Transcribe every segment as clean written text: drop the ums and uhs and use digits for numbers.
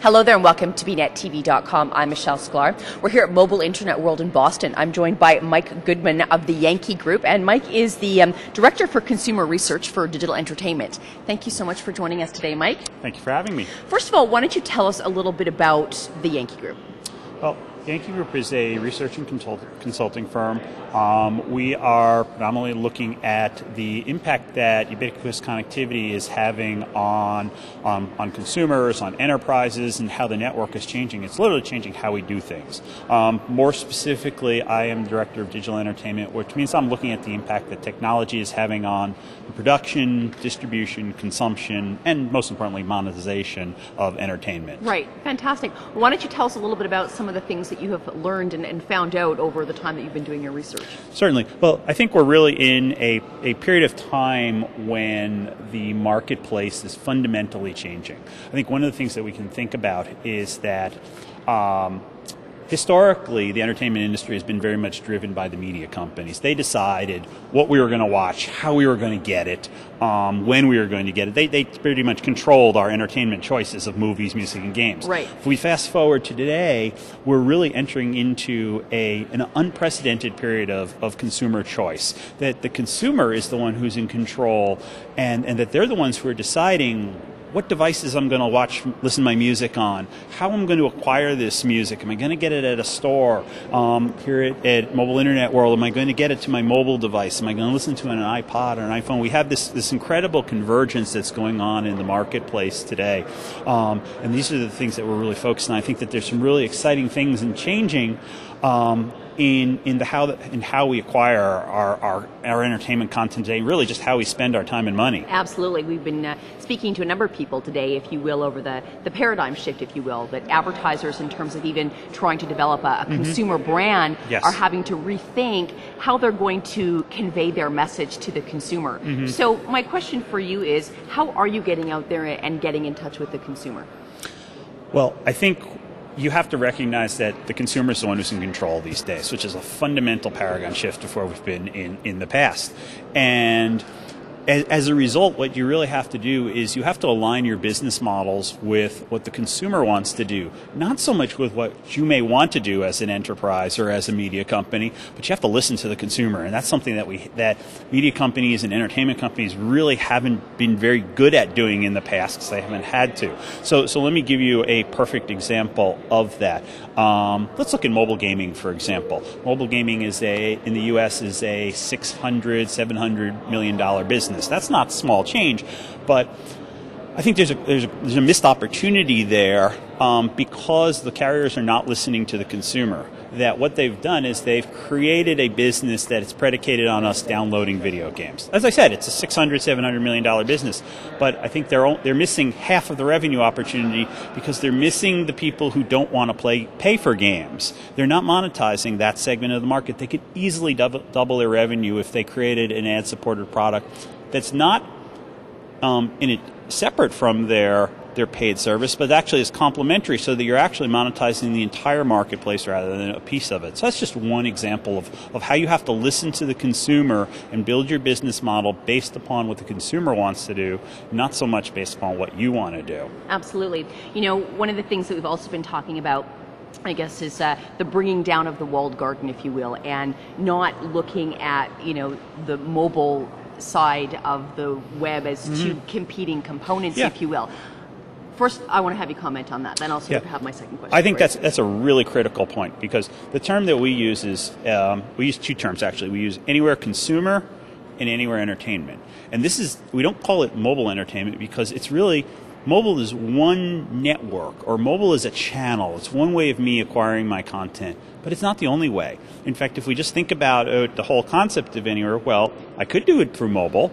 Hello there and welcome to BNetTV.com. I'm Michelle Sklar. We're here at Mobile Internet World in Boston. I'm joined by Mike Goodman of the Yankee Group, and Mike is the Director for Consumer Research for Digital Entertainment. Thank you so much for joining us today, Mike. Thank you for having me. First of all, why don't you tell us a little bit about the Yankee Group? Well, Yankee Group is a research and consulting firm. We are predominantly looking at the impact that ubiquitous connectivity is having on consumers, on enterprises, and how the network is changing. It's literally changing how we do things. More specifically, I am the Director of Digital Entertainment, which means I'm looking at the impact that technology is having on the production, distribution, consumption, and most importantly, monetization of entertainment. Right. Fantastic. Well, why don't you tell us a little bit about some of the things that you have learned and found out over the time that you've been doing your research? Certainly. Well, I think we're really in a period of time when the marketplace is fundamentally changing. I think one of the things that we can think about is that historically, the entertainment industry has been very much driven by the media companies. They decided what we were going to watch, how we were going to get it, when we were going to get it. They pretty much controlled our entertainment choices of movies, music, and games. Right. If we fast forward to today, we're really entering into an unprecedented period of consumer choice. That the consumer is the one who's in control, and that they're the ones who are deciding what devices I'm going to listen to my music on, how I'm going to acquire this music. Am I going to get it at a store? Here at Mobile Internet World, am I going to get it to my mobile device? Am I going to listen to it on an iPod or an iPhone? We have this incredible convergence that's going on in the marketplace today. And these are the things that we're really focused on. I think that there's some really exciting things and changing in how we acquire our entertainment content today, really just how we spend our time and money. Absolutely. We've been speaking to a number of people today, if you will, over the paradigm shift, if you will, that advertisers, in terms of even trying to develop a consumer brand, Yes. are having to rethink how they're going to convey their message to the consumer. So my question for you is, how are you getting out there and getting in touch with the consumer? Well, I think you have to recognize that the consumer is the one who's in control these days, which is a fundamental paradigm shift of where we've been in the past. And as a result, what you really have to do is you have to align your business models with what the consumer wants to do, not so much with what you may want to do as an enterprise or as a media company, but you have to listen to the consumer. And that's something that media companies and entertainment companies really haven't been very good at doing in the past because they haven't had to. So let me give you a perfect example of that. Let's look at mobile gaming, for example. Mobile gaming in the U.S. is a $600–700 million business. That's not small change, but I think there's a missed opportunity there because the carriers are not listening to the consumer. That what they've done is they've created a business that is predicated on us downloading video games. As I said, it's a $600–700 million business, but I think they're missing half of the revenue opportunity because they're missing the people who don't want to pay for games. They're not monetizing that segment of the market. They could easily double their revenue if they created an ad-supported product that's not separate from their paid service, but actually is complementary so that you're actually monetizing the entire marketplace rather than a piece of it. So that's just one example of how you have to listen to the consumer and build your business model based upon what the consumer wants to do, not so much based upon what you want to do. Absolutely. You know, one of the things that we've also been talking about, I guess, is the bringing down of the walled garden, if you will, and not looking at, the mobile side of the web as two competing components, if you will. First, I want to have you comment on that. Then I'll have my second question. I think that's a really critical point because the term that we use is, we use two terms actually. We use anywhere consumer and anywhere entertainment. And we don't call it mobile entertainment because it's really, mobile is one network, or mobile is a channel. It's one way of me acquiring my content, but it's not the only way. In fact, if we just think about the whole concept of anywhere, well, I could do it through mobile,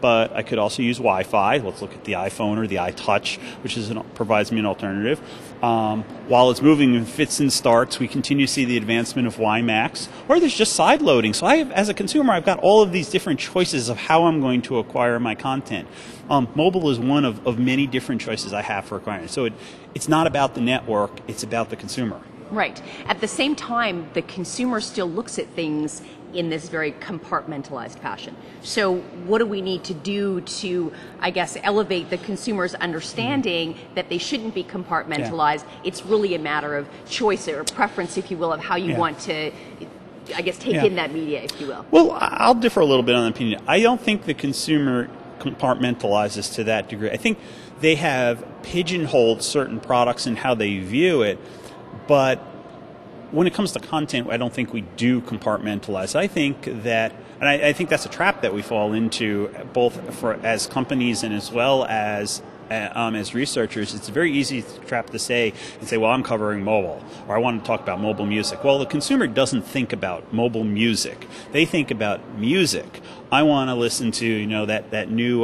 but I could also use Wi-Fi. Let's look at the iPhone or the iTouch, which provides me an alternative. While it's moving in fits and starts, we continue to see the advancement of WiMAX, or there's just side loading. So as a consumer, I've got all of these different choices of how I'm going to acquire my content. Mobile is one of many different choices I have for acquiring. So it's not about the network, it's about the consumer. Right. At the same time, the consumer still looks at things in this very compartmentalized fashion. So what do we need to do to, I guess, elevate the consumer's understanding that they shouldn't be compartmentalized? Yeah. It's really a matter of choice or preference, if you will, of how you want to, I guess, take in that media, if you will. Well, I'll differ a little bit on the opinion. I don't think the consumer compartmentalizes to that degree. I think they have pigeonholed certain products and how they view it, but when it comes to content, I don't think we do compartmentalize. I think that, and I think that's a trap that we fall into, both as companies and as well as researchers. It's a very easy trap to say, well, I'm covering mobile, or I want to talk about mobile music. Well, the consumer doesn't think about mobile music. They think about music. I want to listen to, the new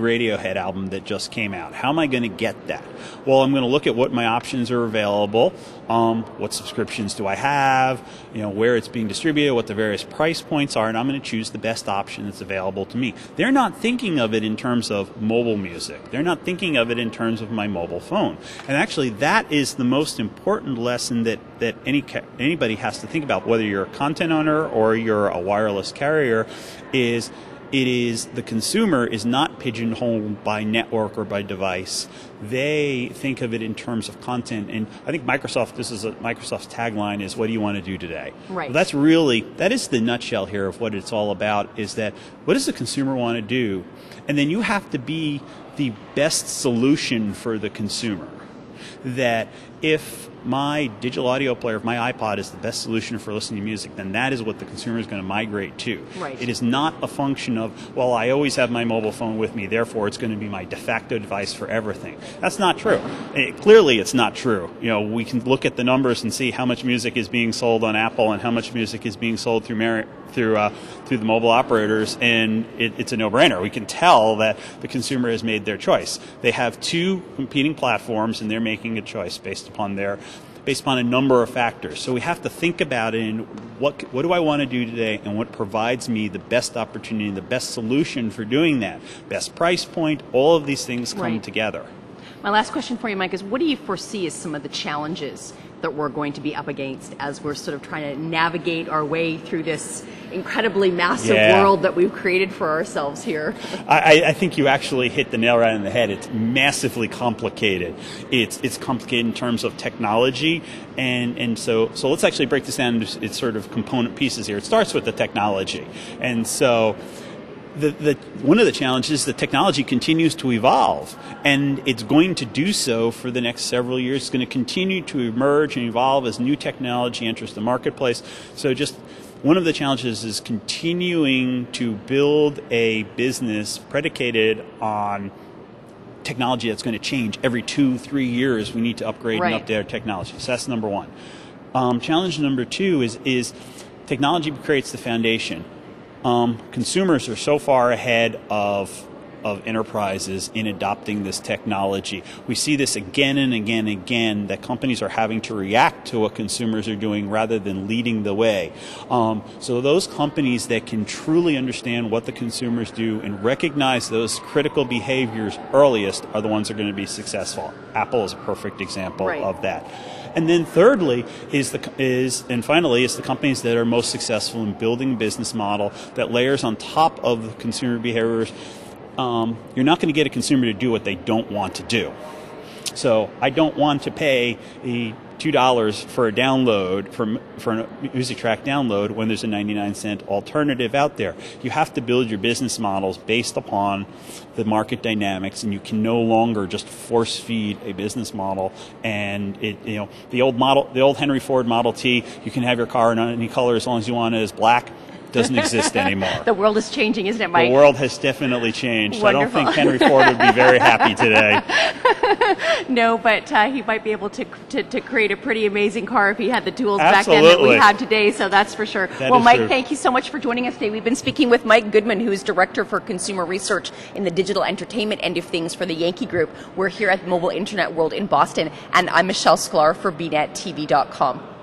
Radiohead album that just came out. How am I going to get that? Well, I'm going to look at what my options are available. What subscriptions do I have? Where it's being distributed, what the various price points are, and I'm going to choose the best option that's available to me. They're not thinking of it in terms of mobile music. They're not thinking of it in terms of my mobile phone. And actually, that is the most important lesson that anybody has to think about, whether you're a content owner or you're a wireless carrier, is the consumer is not pigeonholed by network or by device. They think of it in terms of content. And I think Microsoft's tagline is, what do you want to do today? Right. Well, that is the nutshell here of what it's all about, is that what does the consumer want to do? And then you have to be the best solution for the consumer. That if my digital audio player, if my iPod is the best solution for listening to music, then that is what the consumer is going to migrate to. Right. It is not a function of, well, I always have my mobile phone with me, therefore it's going to be my de facto device for everything. That's not true. Clearly it's not true. We can look at the numbers and see how much music is being sold on Apple and how much music is being sold through the mobile operators, and it's a no-brainer. We can tell that the consumer has made their choice. They have two competing platforms, and they're making a choice based upon a number of factors. So we have to think about it in what do I want to do today, and what provides me the best opportunity, the best solution for doing that. Best price point, all of these things come together. My last question for you, Mike, is what do you foresee as some of the challenges that we're going to be up against as we're sort of trying to navigate our way through this incredibly massive world that we've created for ourselves here? I think you actually hit the nail right on the head. It's massively complicated. It's complicated in terms of technology, and so let's actually break this down into its sort of component pieces here. It starts with the technology, and so one of the challenges is the technology continues to evolve, and it's going to do so for the next several years. It's going to continue to emerge and evolve as new technology enters the marketplace. So just one of the challenges is continuing to build a business predicated on technology that's going to change every 2-3 years. We need to upgrade and update our technology. So that's number one. Challenge number two is technology creates the foundation. Consumers are so far ahead of enterprises in adopting this technology. We see this again and again and again, that companies are having to react to what consumers are doing rather than leading the way. So those companies that can truly understand what the consumers do and recognize those critical behaviors earliest are the ones that are going to be successful. Apple is a perfect example of that. And then thirdly and finally is the companies that are most successful in building a business model that layers on top of the consumer behaviors. You're not going to get a consumer to do what they don't want to do. So I don't want to pay $2 for a download, for a music track download, when there's a 99-cent alternative out there. You have to build your business models based upon the market dynamics, and you can no longer just force feed a business model. And the old Henry Ford Model T, you can have your car in any color as long as you want it as black. doesn't exist anymore. The world is changing, isn't it, Mike? The world has definitely changed. Wonderful. I don't think Henry Ford would be very happy today. No, but he might be able to create a pretty amazing car if he had the tools Absolutely. back then that we have today, so that's for sure. That well, is Mike, true. thank you so much for joining us today. We've been speaking with Mike Goodman, who is Director for Consumer Research in the digital entertainment end of things for the Yankee Group. We're here at Mobile Internet World in Boston, and I'm Michelle Sklar for BNetTV.com.